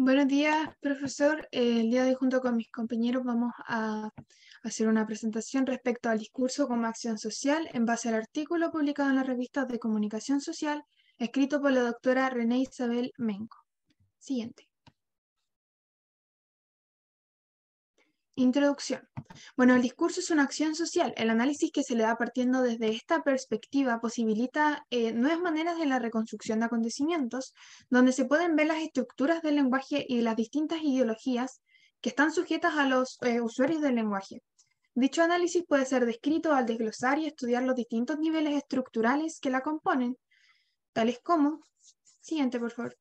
Buenos días, profesor. El día de hoy junto con mis compañeros vamos a hacer una presentación respecto al discurso como acción social en base al artículo publicado en la revista de Comunicación Social, escrito por la doctora René Isabel Menco. Siguiente. Introducción. Bueno, el discurso es una acción social. El análisis que se le da partiendo desde esta perspectiva posibilita nuevas maneras de la reconstrucción de acontecimientos, donde se pueden ver las estructuras del lenguaje y las distintas ideologías que están sujetas a los usuarios del lenguaje. Dicho análisis puede ser descrito al desglosar y estudiar los distintos niveles estructurales que la componen, tales como... Siguiente, por favor.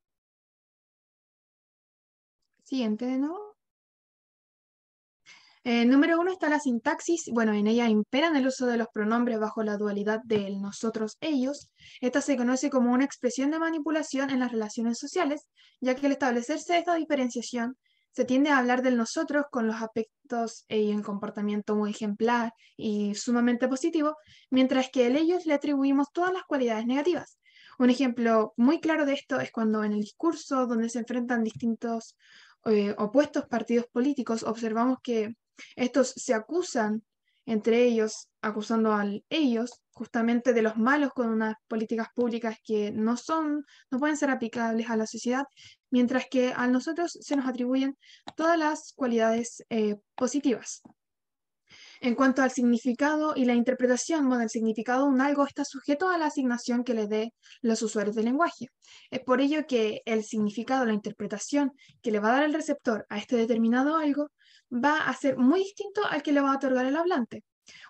Siguiente de nuevo. Número 1 está la sintaxis. Bueno, en ella imperan el uso de los pronombres bajo la dualidad del nosotros, ellos. Esta se conoce como una expresión de manipulación en las relaciones sociales, ya que al establecerse esta diferenciación, se tiende a hablar del nosotros con los aspectos y en comportamiento muy ejemplar y sumamente positivo, mientras que el ellos le atribuimos todas las cualidades negativas. Un ejemplo muy claro de esto es cuando en el discurso donde se enfrentan distintos opuestos partidos políticos, observamos que estos se acusan entre ellos, acusando a ellos justamente de los malos con unas políticas públicas que no pueden ser aplicables a la sociedad, mientras que a nosotros se nos atribuyen todas las cualidades positivas. En cuanto al significado y la interpretación, bueno, el significado de un algo está sujeto a la asignación que le dé los usuarios del lenguaje. Es por ello que el significado, la interpretación que le va a dar el receptor a este determinado algo va a ser muy distinto al que le va a otorgar el hablante.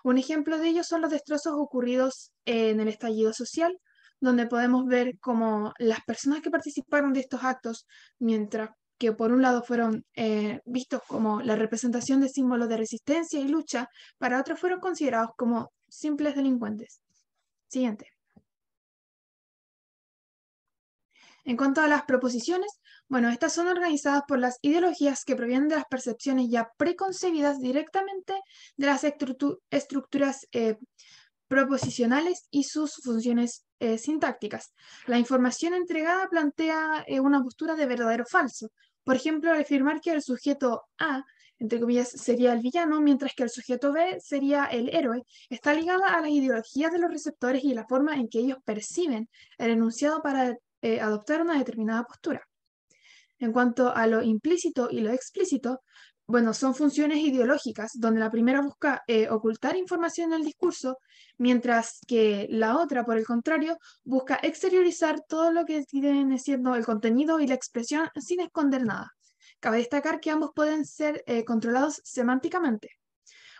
Un ejemplo de ello son los destrozos ocurridos en el estallido social, donde podemos ver cómo las personas que participaron de estos actos, mientras que por un lado fueron vistos como la representación de símbolos de resistencia y lucha, para otros fueron considerados como simples delincuentes. Siguiente. En cuanto a las proposiciones, bueno, estas son organizadas por las ideologías que provienen de las percepciones ya preconcebidas directamente de las estructuras proposicionales y sus funciones sintácticas. La información entregada plantea una postura de verdadero o falso. Por ejemplo, al afirmar que el sujeto A, entre comillas, sería el villano, mientras que el sujeto B sería el héroe, está ligada a las ideologías de los receptores y la forma en que ellos perciben el enunciado para adoptar una determinada postura. En cuanto a lo implícito y lo explícito, bueno, son funciones ideológicas, donde la primera busca ocultar información en el discurso, mientras que la otra, por el contrario, busca exteriorizar todo lo que viene siendo el contenido y la expresión sin esconder nada. Cabe destacar que ambos pueden ser controlados semánticamente.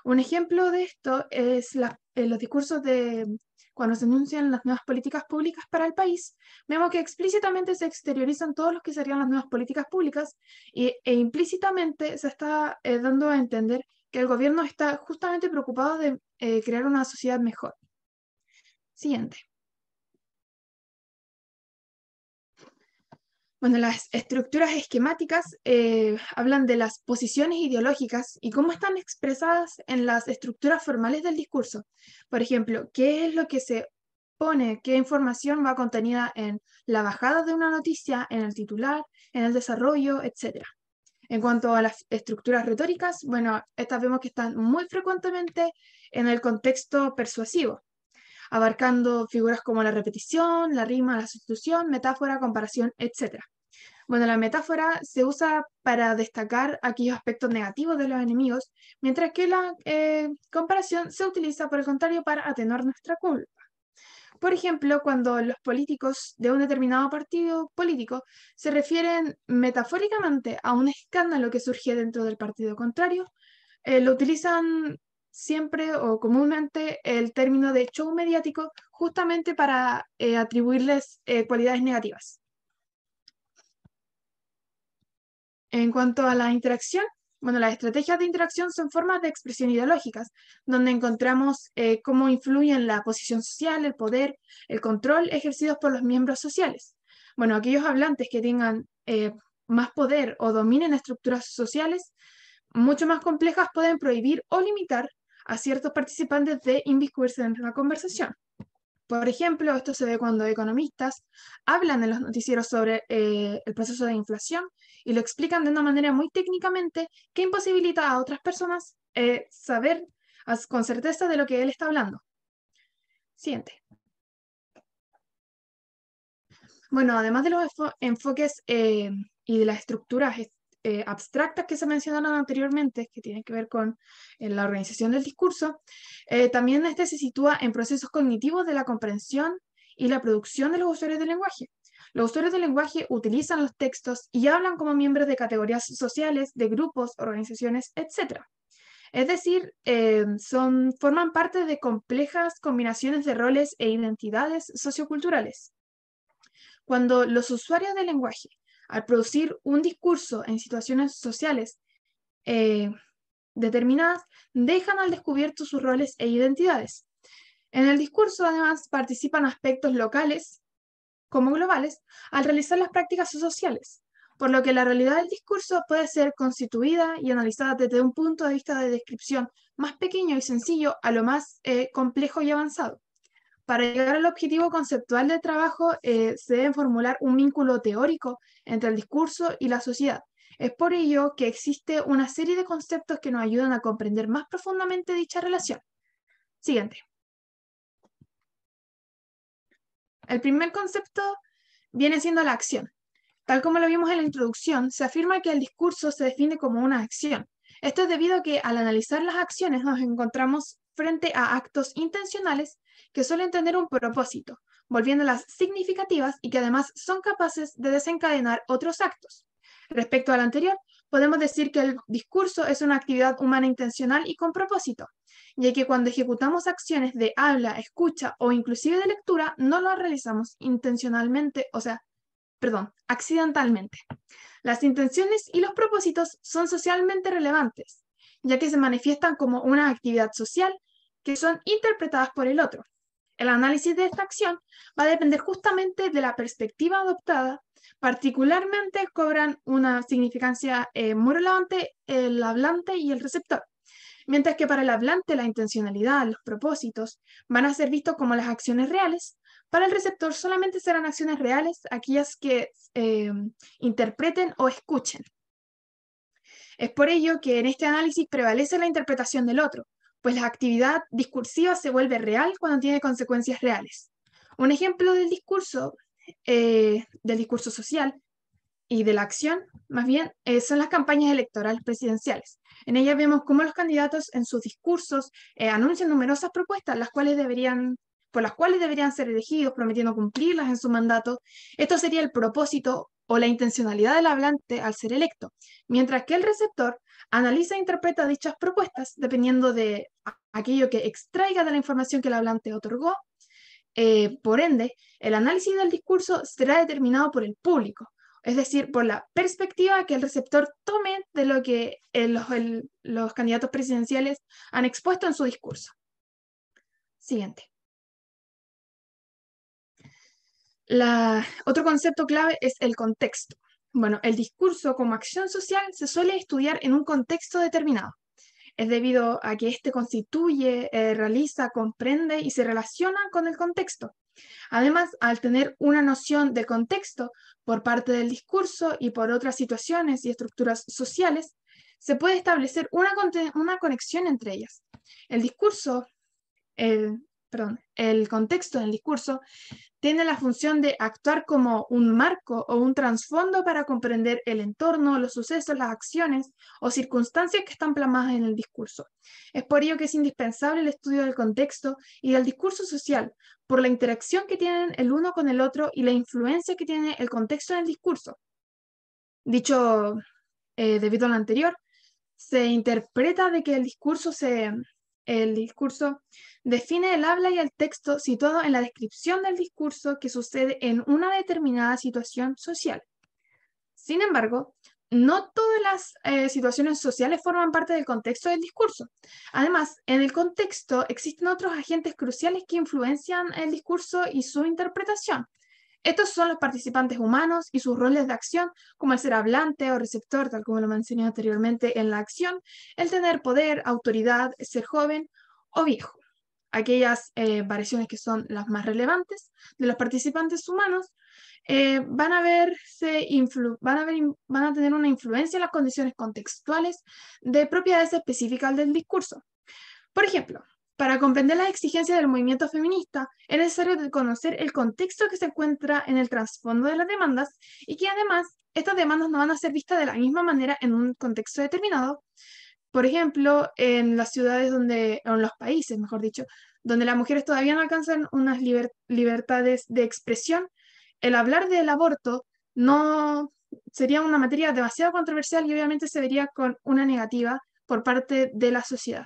Un ejemplo de esto es los discursos de cuando se anuncian las nuevas políticas públicas para el país. Vemos que explícitamente se exteriorizan todos los que serían las nuevas políticas públicas e implícitamente se está dando a entender que el gobierno está justamente preocupado de crear una sociedad mejor. Siguiente. Bueno, las estructuras esquemáticas hablan de las posiciones ideológicas y cómo están expresadas en las estructuras formales del discurso. Por ejemplo, qué es lo que se pone, qué información va contenida en la bajada de una noticia, en el titular, en el desarrollo, etc. En cuanto a las estructuras retóricas, bueno, estas vemos que están muy frecuentemente en el contexto persuasivo, abarcando figuras como la repetición, la rima, la sustitución, metáfora, comparación, etc. Bueno, la metáfora se usa para destacar aquellos aspectos negativos de los enemigos, mientras que la comparación se utiliza, por el contrario, para atenuar nuestra culpa. Por ejemplo, cuando los políticos de un determinado partido político se refieren metafóricamente a un escándalo que surge dentro del partido contrario, lo utilizan siempre o comúnmente el término de show mediático justamente para atribuirles cualidades negativas. En cuanto a la interacción, bueno, las estrategias de interacción son formas de expresión ideológicas, donde encontramos cómo influyen la posición social, el poder, el control ejercidos por los miembros sociales. Bueno, aquellos hablantes que tengan más poder o dominen estructuras sociales mucho más complejas pueden prohibir o limitar a ciertos participantes de inmiscuirse en la conversación. Por ejemplo, esto se ve cuando economistas hablan en los noticieros sobre el proceso de inflación y lo explican de una manera muy técnicamente que imposibilita a otras personas saber con certeza de lo que él está hablando. Siguiente. Bueno, además de los enfoques y de las estructuras abstractas que se mencionaron anteriormente, que tienen que ver con la organización del discurso, también este se sitúa en procesos cognitivos de la comprensión y la producción de los usuarios del lenguaje. Los usuarios del lenguaje utilizan los textos y hablan como miembros de categorías sociales, de grupos, organizaciones, etc. Es decir, forman parte de complejas combinaciones de roles e identidades socioculturales. Cuando los usuarios del lenguaje, al producir un discurso en situaciones sociales eh, determinadas, dejan al descubierto sus roles e identidades. En el discurso, además, participan aspectos locales como globales al realizar las prácticas sociales, por lo que la realidad del discurso puede ser constituida y analizada desde un punto de vista de descripción más pequeño y sencillo a lo más complejo y avanzado. Para llegar al objetivo conceptual del trabajo, se debe formular un vínculo teórico entre el discurso y la sociedad. Es por ello que existe una serie de conceptos que nos ayudan a comprender más profundamente dicha relación. Siguiente. El primer concepto viene siendo la acción. Tal como lo vimos en la introducción, se afirma que el discurso se define como una acción. Esto es debido a que al analizar las acciones nos encontramos frente a actos intencionales que suelen tener un propósito, volviéndolas significativas y que además son capaces de desencadenar otros actos. Respecto al anterior, podemos decir que el discurso es una actividad humana intencional y con propósito, ya que cuando ejecutamos acciones de habla, escucha o inclusive de lectura, no lo realizamos intencionalmente, accidentalmente. Las intenciones y los propósitos son socialmente relevantes, ya que se manifiestan como una actividad social que son interpretadas por el otro. El análisis de esta acción va a depender justamente de la perspectiva adoptada. Particularmente cobran una significancia muy relevante el hablante y el receptor. Mientras que para el hablante la intencionalidad, los propósitos, van a ser vistos como las acciones reales, para el receptor solamente serán acciones reales aquellas que interpreten o escuchen. Es por ello que en este análisis prevalece la interpretación del otro, pues la actividad discursiva se vuelve real cuando tiene consecuencias reales. Un ejemplo del discurso social y de la acción, más bien, son las campañas electorales presidenciales. En ellas vemos cómo los candidatos en sus discursos anuncian numerosas propuestas, por las cuales deberían ser elegidos, prometiendo cumplirlas en su mandato. Esto sería el propósito o la intencionalidad del hablante al ser electo, mientras que el receptor analiza e interpreta dichas propuestas dependiendo de aquello que extraiga de la información que el hablante otorgó. Por ende, el análisis del discurso será determinado por el público, es decir, por la perspectiva que el receptor tome de lo que los candidatos presidenciales han expuesto en su discurso. Siguiente. Otro concepto clave es el contexto. Bueno, el discurso como acción social se suele estudiar en un contexto determinado. Es debido a que éste constituye, realiza, comprende y se relaciona con el contexto. Además, al tener una noción de contexto por parte del discurso y por otras situaciones y estructuras sociales, se puede establecer una conexión entre ellas. El contexto del discurso tiene la función de actuar como un marco o un trasfondo para comprender el entorno, los sucesos, las acciones o circunstancias que están plasmadas en el discurso. Es por ello que es indispensable el estudio del contexto y del discurso social, por la interacción que tienen el uno con el otro y la influencia que tiene el contexto en el discurso. Dicho debido a lo anterior, se interpreta de que el discurso define el habla y el texto situado en la descripción del discurso que sucede en una determinada situación social. Sin embargo, no todas las situaciones sociales forman parte del contexto del discurso. Además, en el contexto existen otros agentes cruciales que influencian el discurso y su interpretación. Estos son los participantes humanos y sus roles de acción, como el ser hablante o receptor, tal como lo mencioné anteriormente en la acción, el tener poder, autoridad, ser joven o viejo. aquellas variaciones que son las más relevantes de los participantes humanos, van a tener una influencia en las condiciones contextuales de propiedades específicas del discurso. Por ejemplo, para comprender las exigencias del movimiento feminista, es necesario conocer el contexto que se encuentra en el trasfondo de las demandas y que además estas demandas no van a ser vistas de la misma manera en un contexto determinado. Por ejemplo, en las ciudades donde, o en los países, mejor dicho, donde las mujeres todavía no alcanzan unas libertades de expresión, el hablar del aborto no sería una materia demasiado controversial y obviamente se vería con una negativa por parte de la sociedad.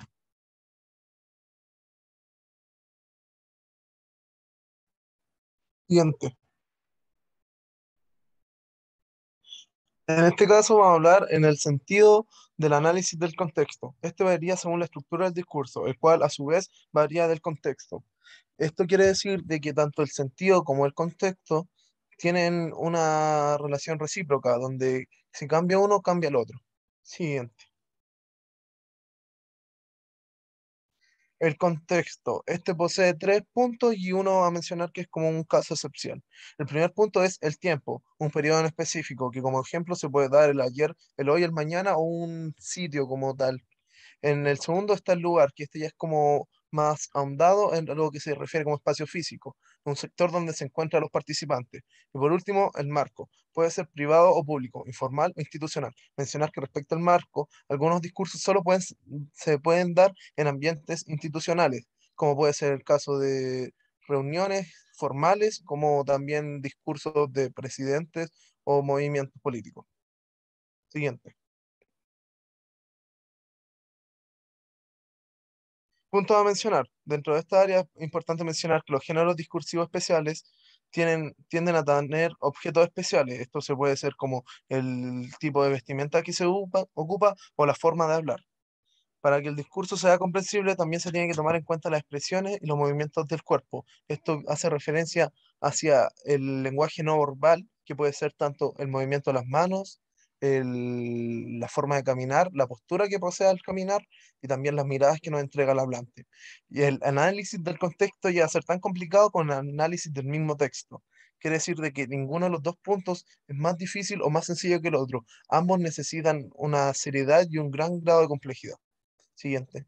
Siguiente. En este caso vamos a hablar en el sentido del análisis del contexto. Este varía según la estructura del discurso, el cual a su vez varía del contexto. Esto quiere decir de que tanto el sentido como el contexto tienen una relación recíproca, donde si cambia uno, cambia el otro. Siguiente. El contexto. Este posee tres puntos y uno va a mencionar que es como un caso excepción. El primer punto es el tiempo, un periodo en específico, que como ejemplo se puede dar el ayer, el hoy, el mañana o un sitio como tal. En el segundo está el lugar, que este ya es como más ahondado en lo que se refiere como espacio físico, un sector donde se encuentran los participantes. Y por último, el marco. Puede ser privado o público, informal o institucional. Mencionar que respecto al marco, algunos discursos solo se pueden dar en ambientes institucionales, como puede ser el caso de reuniones formales, como también discursos de presidentes o movimientos políticos. Siguiente. Punto a mencionar. Dentro de esta área es importante mencionar que los géneros discursivos especiales tienden a tener objetos especiales. Esto se puede ser como el tipo de vestimenta que se ocupa o la forma de hablar. Para que el discurso sea comprensible, también se tiene que tomar en cuenta las expresiones y los movimientos del cuerpo. Esto hace referencia hacia el lenguaje no verbal, que puede ser tanto el movimiento de las manos, la forma de caminar, la postura que posee al caminar y también las miradas que nos entrega el hablante. Y el análisis del contexto llega a ser tan complicado con el análisis del mismo texto. Quiere decir de que ninguno de los dos puntos es más difícil o más sencillo que el otro. Ambos necesitan una seriedad y un gran grado de complejidad. Siguiente.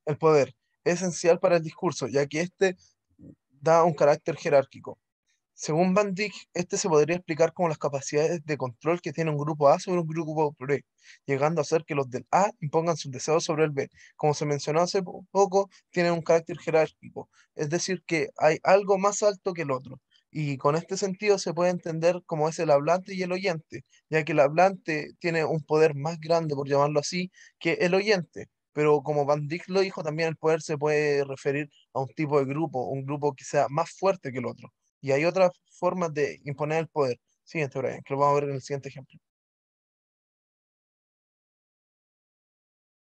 El poder es esencial para el discurso, ya que este da un carácter jerárquico. Según Van Dijk, este se podría explicar como las capacidades de control que tiene un grupo A sobre un grupo B, llegando a ser que los del A impongan sus deseos sobre el B. Como se mencionó hace poco, tienen un carácter jerárquico, es decir, que hay algo más alto que el otro. Y con este sentido se puede entender como es el hablante y el oyente, ya que el hablante tiene un poder más grande, por llamarlo así, que el oyente. Pero como Van Dijk lo dijo, también el poder se puede referir a un tipo de grupo, un grupo que sea más fuerte que el otro. Y hay otras formas de imponer el poder. Siguiente, Brian, que lo vamos a ver en el siguiente ejemplo.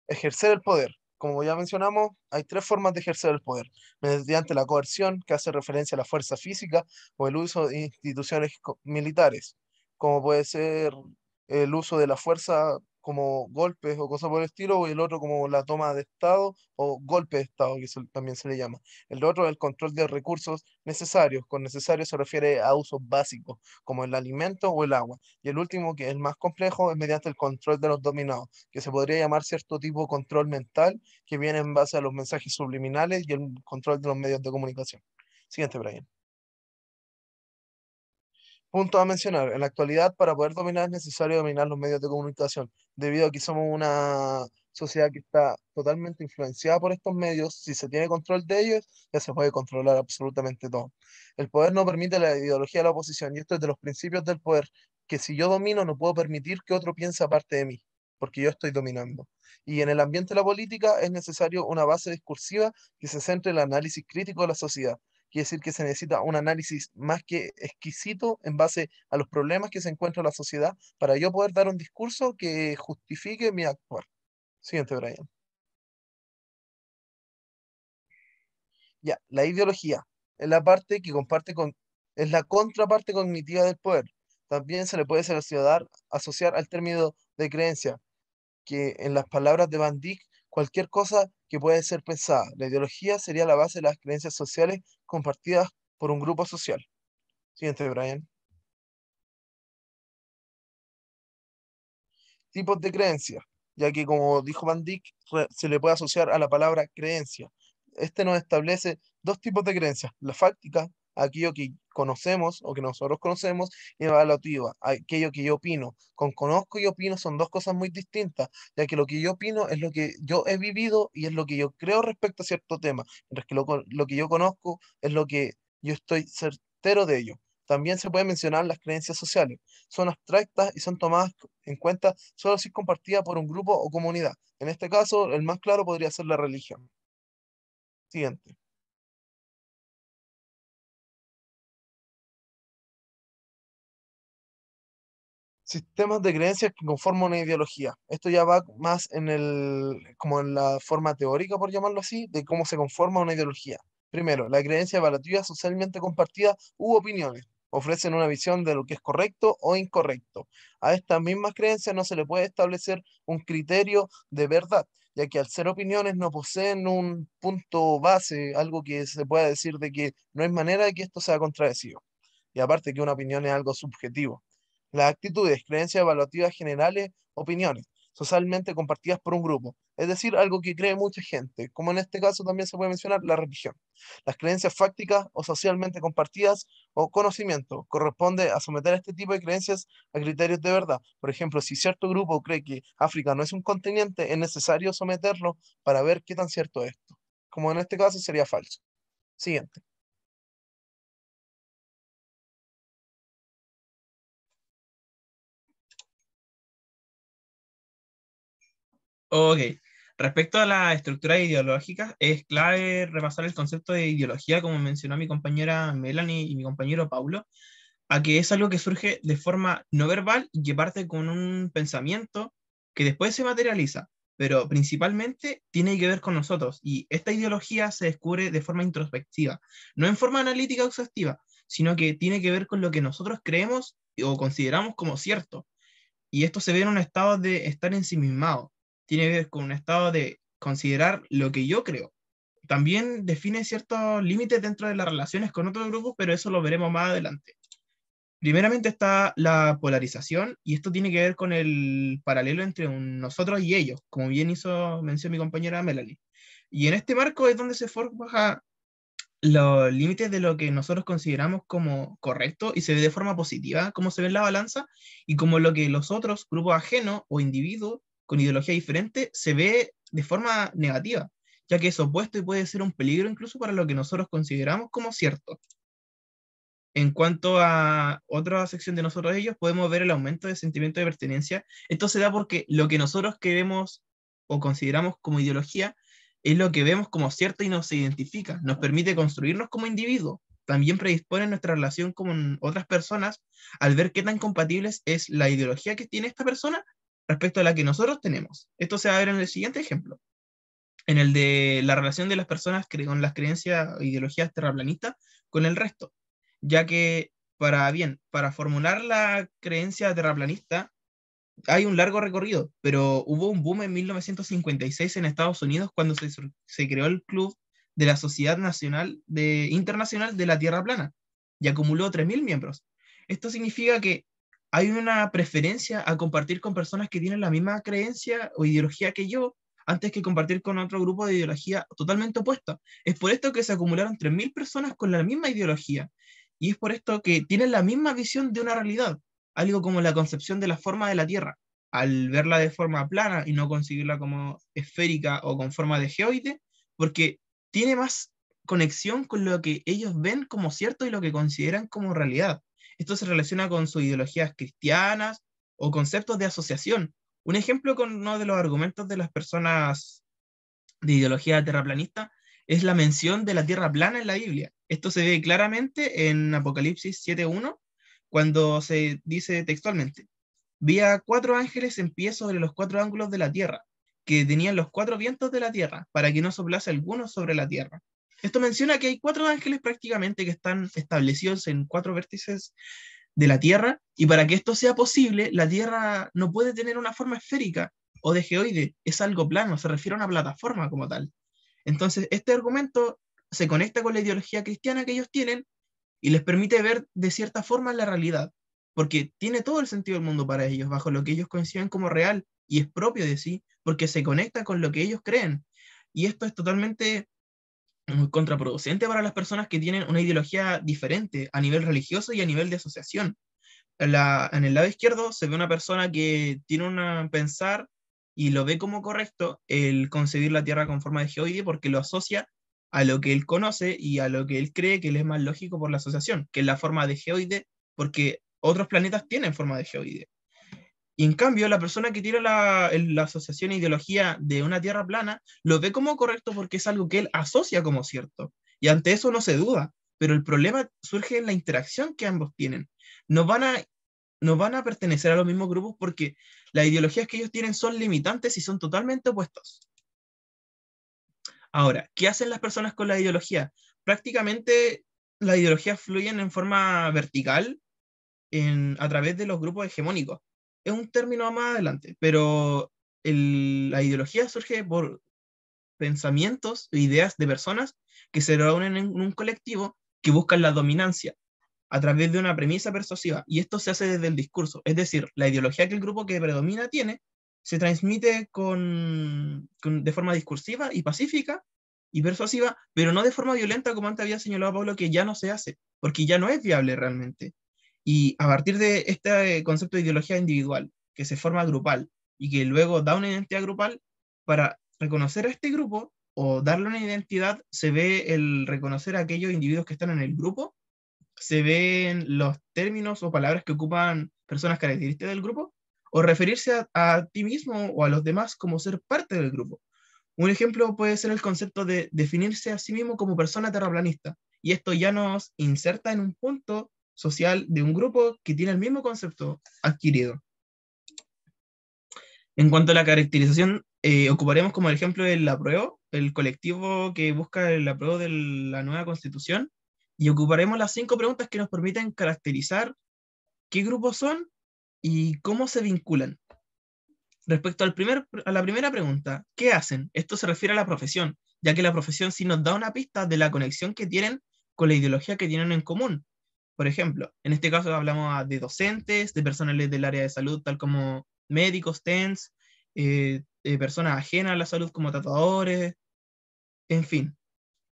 Ejercer el poder. Como ya mencionamos, hay tres formas de ejercer el poder. Mediante la coerción, que hace referencia a la fuerza física, o el uso de instituciones militares, como puede ser el uso de la fuerza como golpes o cosas por el estilo, o el otro como la toma de Estado o golpe de Estado, que también se le llama. El otro es el control de recursos necesarios. Con necesario se refiere a usos básicos, como el alimento o el agua. Y el último, que es el más complejo, es mediante el control de los dominados, que se podría llamar cierto tipo de control mental, que viene en base a los mensajes subliminales y el control de los medios de comunicación. Siguiente, Brian. Punto a mencionar. En la actualidad, para poder dominar es necesario dominar los medios de comunicación, debido a que somos una sociedad que está totalmente influenciada por estos medios. Si se tiene control de ellos, ya se puede controlar absolutamente todo. El poder no permite la ideología de la oposición, y esto es de los principios del poder, que si yo domino, no puedo permitir que otro piense aparte de mí, porque yo estoy dominando. Y en el ambiente de la política es necesario una base discursiva que se centre en el análisis crítico de la sociedad. Quiere decir que se necesita un análisis más que exquisito en base a los problemas que se encuentra en la sociedad para yo poder dar un discurso que justifique mi actuar. Siguiente, Brian. Ya, la ideología es la parte que comparte es la contraparte cognitiva del poder. También se le puede asociar al término de creencia, que en las palabras de Van Dyck, cualquier cosa que puede ser pensada. La ideología sería la base de las creencias sociales compartidas por un grupo social. Siguiente, Brian. Tipos de creencias, ya que como dijo Van Dyck, se le puede asociar a la palabra creencia. Este nos establece dos tipos de creencias, la fáctica, aquello que conocemos o que nosotros conocemos, y evaluativa, aquello que yo opino. Con conozco y opino son dos cosas muy distintas, ya que lo que yo opino es lo que yo he vivido y es lo que yo creo respecto a cierto tema, mientras que lo que yo conozco es lo que yo estoy certero de ello. También se puede mencionar las creencias sociales. Son abstractas y son tomadas en cuenta solo si es compartida por un grupo o comunidad. En este caso, el más claro podría ser la religión. Siguiente. Sistemas de creencias que conforman una ideología. Esto ya va más en como en la forma teórica, por llamarlo así, de cómo se conforma una ideología. Primero, la creencia evaluativa socialmente compartida u opiniones. Ofrecen una visión de lo que es correcto o incorrecto. A estas mismas creencias no se le puede establecer un criterio de verdad, ya que al ser opiniones no poseen un punto base, algo que se pueda decir de que no hay manera de que esto sea contradecido. Y aparte que una opinión es algo subjetivo. Las actitudes, creencias evaluativas generales, opiniones, socialmente compartidas por un grupo, es decir, algo que cree mucha gente, como en este caso también se puede mencionar la religión. Las creencias fácticas o socialmente compartidas o conocimiento corresponde a someter este tipo de creencias a criterios de verdad. Por ejemplo, si cierto grupo cree que África no es un continente, es necesario someterlo para ver qué tan cierto es esto. Como en este caso sería falso. Siguiente. Ok. Respecto a las estructuras ideológicas, es clave repasar el concepto de ideología, como mencionó mi compañera Melanie y mi compañero Paulo, a que es algo que surge de forma no verbal y que parte con un pensamiento que después se materializa, pero principalmente tiene que ver con nosotros. Y esta ideología se descubre de forma introspectiva, no en forma analítica o exhaustiva, sino que tiene que ver con lo que nosotros creemos o consideramos como cierto. Y esto se ve en un estado de estar ensimismado. Tiene que ver con un estado de considerar lo que yo creo. También define ciertos límites dentro de las relaciones con otros grupos, pero eso lo veremos más adelante. Primeramente está la polarización, y esto tiene que ver con el paralelo entre nosotros y ellos, como bien hizo mención mi compañera Melanie. Y en este marco es donde se forja los límites de lo que nosotros consideramos como correcto y se ve de forma positiva, cómo se ve en la balanza, y como lo que los otros, grupos ajenos o individuos con ideología diferente, se ve de forma negativa, ya que es opuesto y puede ser un peligro incluso para lo que nosotros consideramos como cierto. En cuanto a otra sección de nosotros ellos, podemos ver el aumento de sentimiento de pertenencia. Esto se da porque lo que nosotros queremos o consideramos como ideología es lo que vemos como cierto y nos identifica, nos permite construirnos como individuos. También predispone nuestra relación con otras personas al ver qué tan compatibles es la ideología que tiene esta persona respecto a la que nosotros tenemos. Esto se va a ver en el siguiente ejemplo, en el de la relación de las personas con las creencias o ideologías terraplanistas con el resto, ya que para formular la creencia terraplanista hay un largo recorrido, pero hubo un boom en 1956 en Estados Unidos cuando se creó el club de la Sociedad Internacional de la Tierra Plana y acumuló 3.000 miembros. Esto significa que hay una preferencia a compartir con personas que tienen la misma creencia o ideología que yo, antes que compartir con otro grupo de ideología totalmente opuesta. Es por esto que se acumularon 3.000 personas con la misma ideología, y es por esto que tienen la misma visión de una realidad, algo como la concepción de la forma de la Tierra. Al verla de forma plana y no conseguirla como esférica o con forma de geoide, porque tiene más conexión con lo que ellos ven como cierto y lo que consideran como realidad. Esto se relaciona con sus ideologías cristianas o conceptos de asociación. Un ejemplo con uno de los argumentos de las personas de ideología terraplanista es la mención de la tierra plana en la Biblia. Esto se ve claramente en Apocalipsis 7.1, cuando se dice textualmente: vi a 4 ángeles en pie sobre los 4 ángulos de la tierra, que tenían los 4 vientos de la tierra, para que no soplase alguno sobre la tierra. Esto menciona que hay 4 ángeles prácticamente que están establecidos en 4 vértices de la Tierra, y para que esto sea posible, la Tierra no puede tener una forma esférica, o de geoide, es algo plano, se refiere a una plataforma como tal. Entonces, este argumento se conecta con la ideología cristiana que ellos tienen y les permite ver de cierta forma la realidad, porque tiene todo el sentido del mundo para ellos, bajo lo que ellos conciben como real, y es propio de sí, porque se conecta con lo que ellos creen. Y esto es totalmente contraproducente para las personas que tienen una ideología diferente a nivel religioso y a nivel de asociación. En el lado izquierdo se ve una persona que tiene un pensar y lo ve como correcto el concebir la Tierra con forma de geoide porque lo asocia a lo que él conoce y a lo que él cree que le es más lógico por la asociación, que es la forma de geoide, porque otros planetas tienen forma de geoide. Y en cambio, la persona que tiene la asociación e ideología de una Tierra plana lo ve como correcto porque es algo que él asocia como cierto. Y ante eso no se duda. Pero el problema surge en la interacción que ambos tienen. No van a, no van a pertenecer a los mismos grupos porque las ideologías que ellos tienen son limitantes y son totalmente opuestas. Ahora, ¿qué hacen las personas con la ideología? Prácticamente las ideologías fluyen en forma vertical a través de los grupos hegemónicos. Es un término más adelante, pero la ideología surge por pensamientos e ideas de personas que se reúnen en un colectivo que buscan la dominancia a través de una premisa persuasiva, y esto se hace desde el discurso, es decir, la ideología que el grupo que predomina tiene se transmite de forma discursiva y pacífica y persuasiva, pero no de forma violenta como antes había señalado Pablo, que ya no se hace, porque ya no es viable realmente. Y a partir de este concepto de ideología individual, que se forma grupal y que luego da una identidad grupal, para reconocer a este grupo o darle una identidad, se ve el reconocer a aquellos individuos que están en el grupo, se ven los términos o palabras que ocupan personas características del grupo, o referirse a ti mismo o a los demás como ser parte del grupo. Un ejemplo puede ser el concepto de definirse a sí mismo como persona terraplanista, y esto ya nos inserta en un punto social de un grupo que tiene el mismo concepto adquirido. En cuanto a la caracterización, ocuparemos como ejemplo el apruebo, el colectivo que busca el apruebo de la nueva constitución, y ocuparemos las 5 preguntas que nos permiten caracterizar qué grupos son y cómo se vinculan. Respecto a la primera pregunta, ¿qué hacen? Esto se refiere a la profesión, ya que la profesión sí nos da una pista de la conexión que tienen con la ideología que tienen en común. Por ejemplo, en este caso hablamos de docentes, de personales del área de salud, tal como médicos, TENS, personas ajenas a la salud como tatuadores, en fin.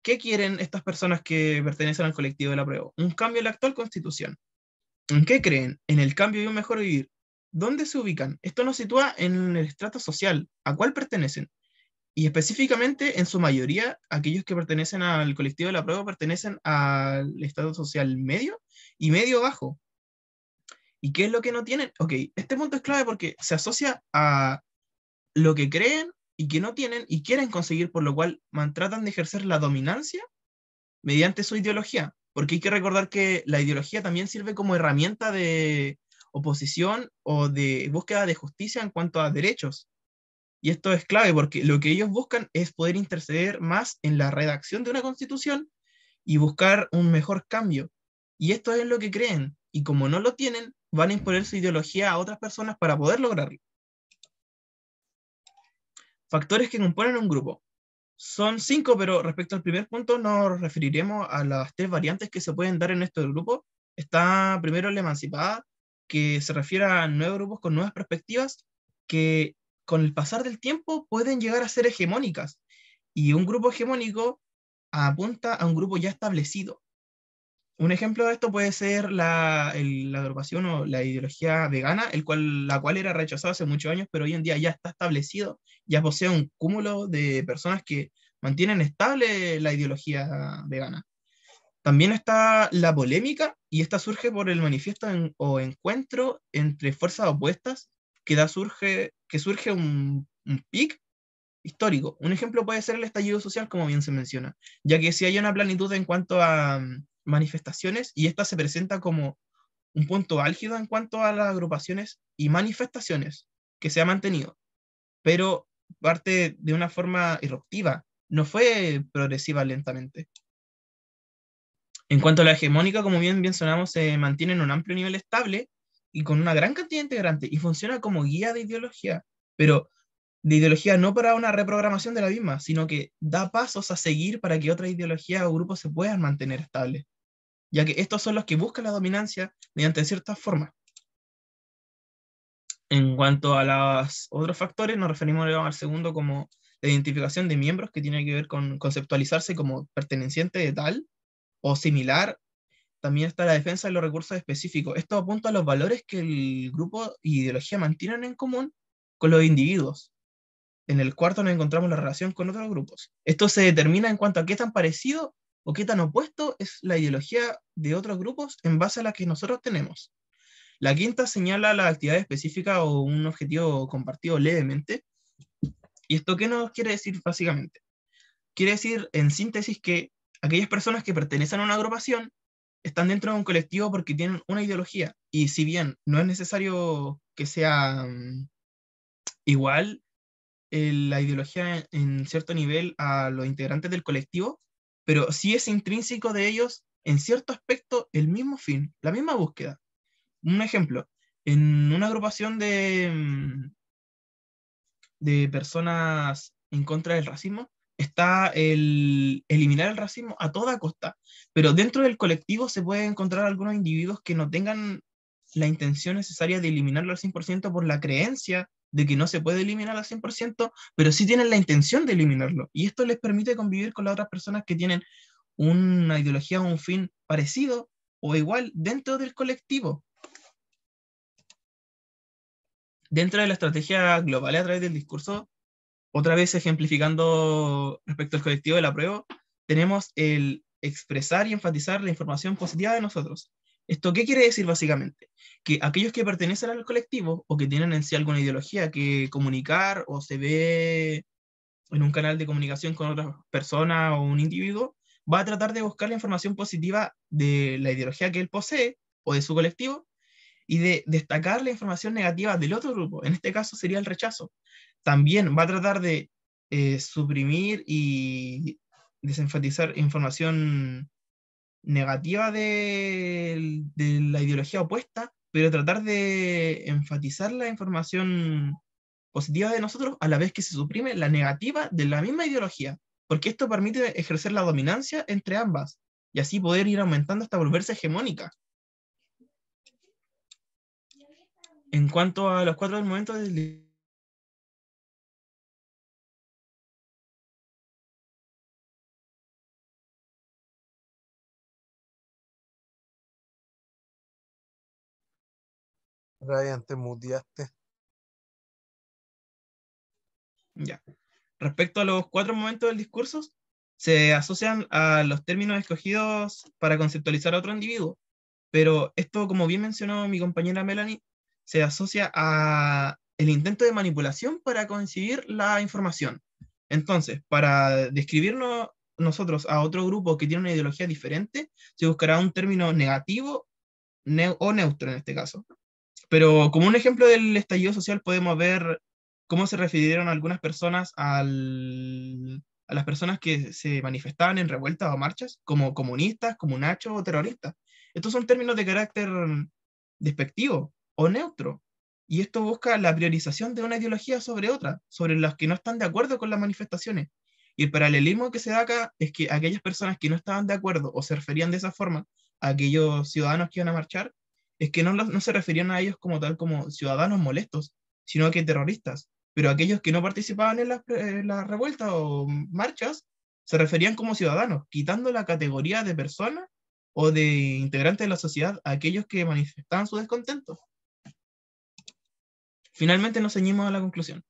¿Qué quieren estas personas que pertenecen al colectivo de la prueba? Un cambio en la actual constitución. ¿En qué creen? En el cambio y un mejor vivir. ¿Dónde se ubican? Esto nos sitúa en el estrato social. ¿A cuál pertenecen? Y específicamente, en su mayoría, aquellos que pertenecen al colectivo de la prueba pertenecen al estrato social medio y medio bajo. ¿Y qué es lo que no tienen? Ok, este punto es clave porque se asocia a lo que creen y que no tienen y quieren conseguir, por lo cual tratan de ejercer la dominancia mediante su ideología. Porque hay que recordar que la ideología también sirve como herramienta de oposición o de búsqueda de justicia en cuanto a derechos. Y esto es clave porque lo que ellos buscan es poder interceder más en la redacción de una constitución y buscar un mejor cambio. Y esto es lo que creen. Y como no lo tienen, van a imponer su ideología a otras personas para poder lograrlo. Factores que componen un grupo. Son 5, pero respecto al primer punto nos referiremos a las 3 variantes que se pueden dar en estos grupos. Está primero la emancipada, que se refiere a nuevos grupos con nuevas perspectivas que con el pasar del tiempo pueden llegar a ser hegemónicas. Y un grupo hegemónico apunta a un grupo ya establecido. Un ejemplo de esto puede ser la agrupación o la ideología vegana, la cual era rechazada hace muchos años, pero hoy en día ya está establecido, ya posee un cúmulo de personas que mantienen estable la ideología vegana. También está la polémica, y esta surge por el manifiesto o encuentro entre fuerzas opuestas que surge un pic histórico. Un ejemplo puede ser el estallido social, como bien se menciona, ya que si hay una planitud en cuanto a manifestaciones, y esta se presenta como un punto álgido en cuanto a las agrupaciones y manifestaciones que se ha mantenido, pero parte de una forma irruptiva, no fue progresiva lentamente. En cuanto a la hegemónica, como bien mencionamos, se mantiene en un amplio nivel estable y con una gran cantidad de integrantes y funciona como guía de ideología, pero de ideología no para una reprogramación de la misma, sino que da pasos a seguir para que otras ideologías o grupos se puedan mantener estables, ya que estos son los que buscan la dominancia mediante ciertas formas. En cuanto a los otros factores, nos referimos al segundo como la identificación de miembros, que tiene que ver con conceptualizarse como perteneciente de tal o similar. También está la defensa de los recursos específicos. Esto apunta a los valores que el grupo y ideología mantienen en común con los individuos. En el cuarto nos encontramos la relación con otros grupos. Esto se determina en cuanto a qué tan parecido o qué tan opuesto es la ideología de otros grupos en base a la que nosotros tenemos. La quinta señala la actividad específica o un objetivo compartido levemente. ¿Y esto qué nos quiere decir básicamente? Quiere decir, en síntesis, que aquellas personas que pertenecen a una agrupación están dentro de un colectivo porque tienen una ideología. Y si bien no es necesario que sea igual la ideología en cierto nivel a los integrantes del colectivo, pero sí es intrínseco de ellos, en cierto aspecto, el mismo fin, la misma búsqueda. Un ejemplo, en una agrupación de personas en contra del racismo, está el eliminar el racismo a toda costa, pero dentro del colectivo se pueden encontrar algunos individuos que no tengan la intención necesaria de eliminarlo al 100% por la creencia de que no se puede eliminar al 100%, pero sí tienen la intención de eliminarlo, y esto les permite convivir con las otras personas que tienen una ideología o un fin parecido o igual dentro del colectivo. Dentro de la estrategia global a través del discurso, otra vez ejemplificando respecto al colectivo del apruebo, tenemos el expresar y enfatizar la información positiva de nosotros. ¿Esto qué quiere decir básicamente? Que aquellos que pertenecen al colectivo o que tienen en sí alguna ideología que comunicar o se ve en un canal de comunicación con otras personas o un individuo, va a tratar de buscar la información positiva de la ideología que él posee o de su colectivo y de destacar la información negativa del otro grupo. En este caso sería el rechazo. También va a tratar de suprimir y desenfatizar información negativa de la ideología opuesta, pero tratar de enfatizar la información positiva de nosotros a la vez que se suprime la negativa de la misma ideología, porque esto permite ejercer la dominancia entre ambas y así poder ir aumentando hasta volverse hegemónica. En cuanto a los cuatro momentos del Brian, te muteaste. ya. Respecto a los cuatro momentos del discurso, se asocian a los términos escogidos para conceptualizar a otro individuo, pero esto, como bien mencionó mi compañera Melanie, se asocia a el intento de manipulación para conseguir la información. Entonces, para describirnos nosotros a otro grupo que tiene una ideología diferente, se buscará un término negativo o neutro en este caso. Pero como un ejemplo del estallido social podemos ver cómo se refirieron algunas personas a las personas que se manifestaban en revueltas o marchas como comunistas, comunachos o terroristas. Estos son términos de carácter despectivo o neutro. Y esto busca la priorización de una ideología sobre otra, sobre las que no están de acuerdo con las manifestaciones. Y el paralelismo que se da acá es que aquellas personas que no estaban de acuerdo o se referían de esa forma a aquellos ciudadanos que iban a marchar, es que no se referían a ellos como tal como ciudadanos molestos, sino que terroristas. Pero aquellos que no participaban en las revueltas o marchas se referían como ciudadanos, quitando la categoría de persona o de integrante de la sociedad a aquellos que manifestaban su descontento. Finalmente nos ceñimos a la conclusión.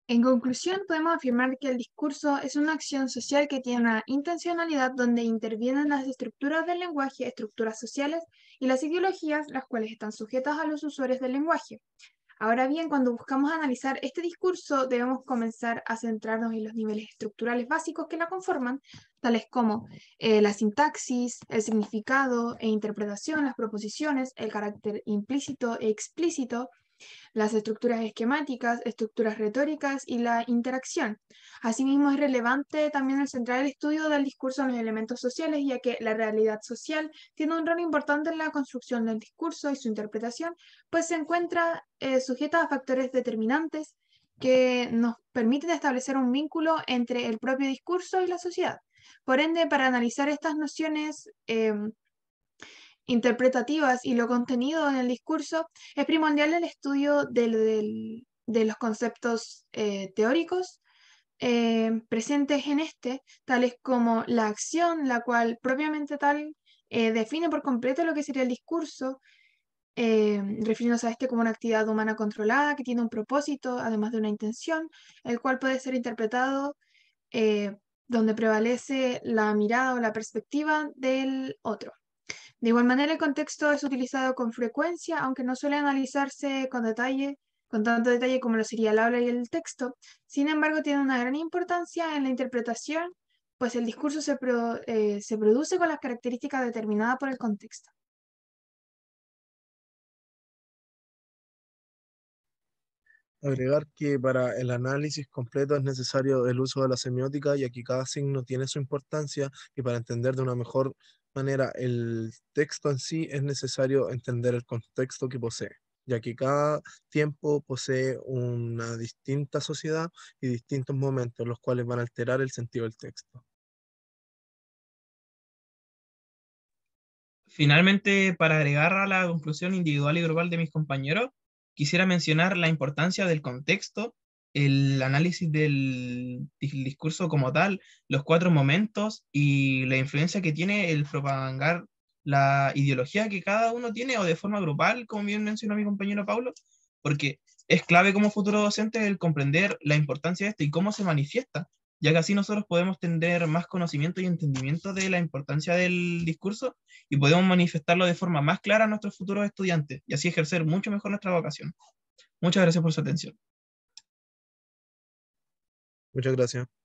En conclusión, podemos afirmar que el discurso es una acción social que tiene una intencionalidad donde intervienen las estructuras del lenguaje, estructuras sociales y las ideologías, las cuales están sujetas a los usuarios del lenguaje. Ahora bien, cuando buscamos analizar este discurso, debemos comenzar a centrarnos en los niveles estructurales básicos que la conforman, tales como la sintaxis, el significado e interpretación, las proposiciones, el carácter implícito e explícito, las estructuras esquemáticas, estructuras retóricas y la interacción. Asimismo, es relevante también el centrar el estudio del discurso en los elementos sociales, ya que la realidad social tiene un rol importante en la construcción del discurso y su interpretación, pues se encuentra sujeta a factores determinantes que nos permiten establecer un vínculo entre el propio discurso y la sociedad. Por ende, para analizar estas nociones interpretativas y lo contenido en el discurso, es primordial el estudio de los conceptos teóricos presentes en este, tales como la acción, la cual propiamente tal define por completo lo que sería el discurso, refiriéndose a este como una actividad humana controlada que tiene un propósito, además de una intención, el cual puede ser interpretado eh, donde prevalece la mirada o la perspectiva del otro. De igual manera, el contexto es utilizado con frecuencia, aunque no suele analizarse con detalle, con tanto detalle como lo sería el habla y el texto. Sin embargo, tiene una gran importancia en la interpretación, pues el discurso se produce con las características determinadas por el contexto. Agregar que para el análisis completo es necesario el uso de la semiótica, ya que cada signo tiene su importancia y para entender de una mejor manera el texto en sí es necesario entender el contexto que posee, ya que cada tiempo posee una distinta sociedad y distintos momentos, los cuales van a alterar el sentido del texto. Finalmente, para agregar a la conclusión individual y global de mis compañeros, quisiera mencionar la importancia del contexto, el análisis del discurso como tal, los cuatro momentos y la influencia que tiene el propagangar la ideología que cada uno tiene o de forma grupal, como bien mencionó mi compañero Paulo, porque es clave como futuro docente el comprender la importancia de esto y cómo se manifiesta, ya que así nosotros podemos tener más conocimiento y entendimiento de la importancia del discurso y podemos manifestarlo de forma más clara a nuestros futuros estudiantes y así ejercer mucho mejor nuestra vocación. Muchas gracias por su atención. Muchas gracias.